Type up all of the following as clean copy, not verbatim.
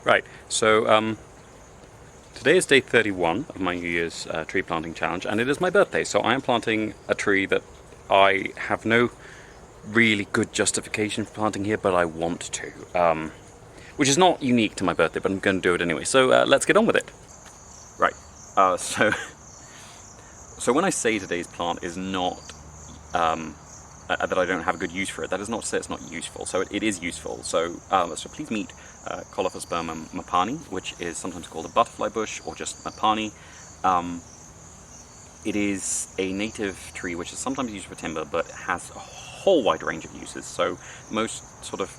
Right, so today is day 31 of my New Year's tree planting challenge, and it is my birthday, so I am planting a tree that I have no really good justification for planting here, but I want to. Which is not unique to my birthday, but I'm going to do it anyway, so let's get on with it. Right, so when I say today's plant is not that I don't have a good use for it, that is not to say it's not useful. So it is useful. So please meet Colophospermum Mopani, which is sometimes called a butterfly bush or just Mopani. It is a native tree which is sometimes used for timber, but has a whole wide range of uses. So most sort of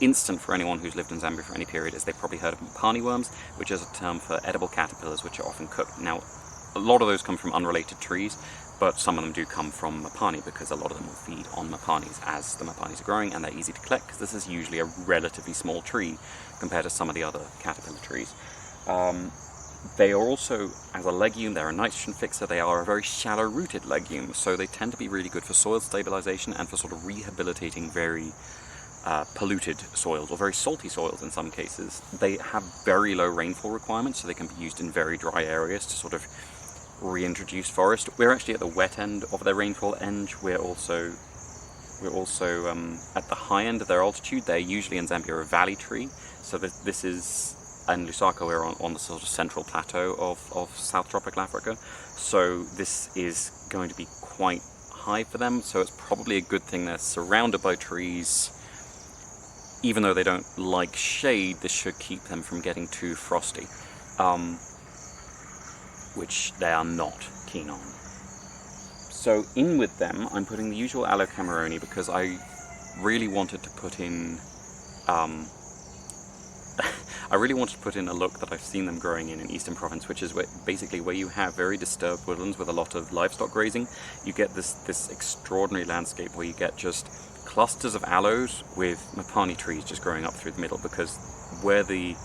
instant for anyone who's lived in Zambia for any period is they've probably heard of Mopani worms, which is a term for edible caterpillars which are often cooked. Now, a lot of those come from unrelated trees, but some of them do come from Mopani because a lot of them will feed on Mopanis as the Mopanis are growing, and they're easy to collect because this is usually a relatively small tree compared to some of the other caterpillar trees. They are also, as a legume, they're a nitrogen fixer. They are a very shallow-rooted legume, so they tend to be really good for soil stabilization and for sort of rehabilitating very polluted soils, or very salty soils in some cases. They have very low rainfall requirements, so they can be used in very dry areas to sort of reintroduce forest. We're actually at the wet end of their rainfall end. We're also at the high end of their altitude. They're usually in Zambia a valley tree, so this is, in Lusaka we're on the sort of central plateau of South Tropical Africa, so this is going to be quite high for them, so it's probably a good thing they're surrounded by trees. Even though they don't like shade, this should keep them from getting too frosty, which they are not keen on. So in with them, I'm putting the usual Aloe Cameroni because I really wanted to put in a look that I've seen them growing in Eastern Province, which is basically where you have very disturbed woodlands with a lot of livestock grazing. You get this extraordinary landscape where you get just clusters of aloes with Mopani trees just growing up through the middle, because where the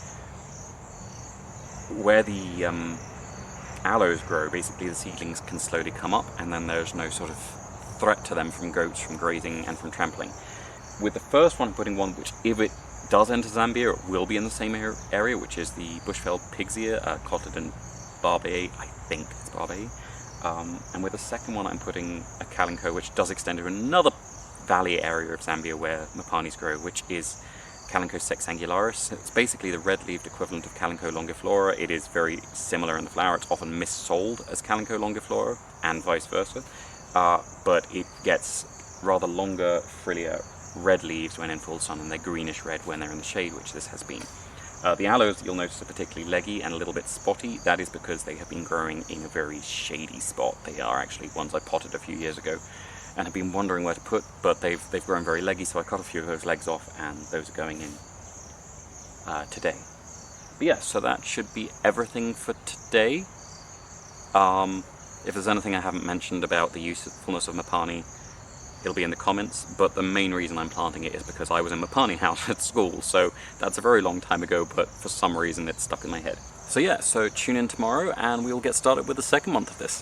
aloes grow, basically the seedlings can slowly come up, and then there's no sort of threat to them from goats, from grazing, and from trampling. With the first one, I'm putting one which, if it does enter Zambia, it will be in the same area, which is the bushveld pig's ear, Cotyledon barbaei, I think it's barbaei. And with the second one, I'm putting a Kalinko, which does extend to another valley area of Zambia where Mopanis grow, which is Kalinko sexangularis. It's basically the red-leaved equivalent of Kalinko longiflora. It is very similar in the flower. It's often missold as Kalinko longiflora, and vice versa. But it gets rather longer, frillier red leaves when in full sun, and they're greenish red when they're in the shade, which this has been. The aloes, you'll notice, are particularly leggy and a little bit spotty. That is because they have been growing in a very shady spot. They are actually ones I potted a few years ago and have been wondering where to put, but they've grown very leggy, so I cut a few of those legs off, and those are going in today. But yeah, so that should be everything for today. If there's anything I haven't mentioned about the usefulness of Mopani, it'll be in the comments, but the main reason I'm planting it is because I was in Mopani house at school, so that's a very long time ago, but for some reason it's stuck in my head. So yeah, so tune in tomorrow and we'll get started with the second month of this.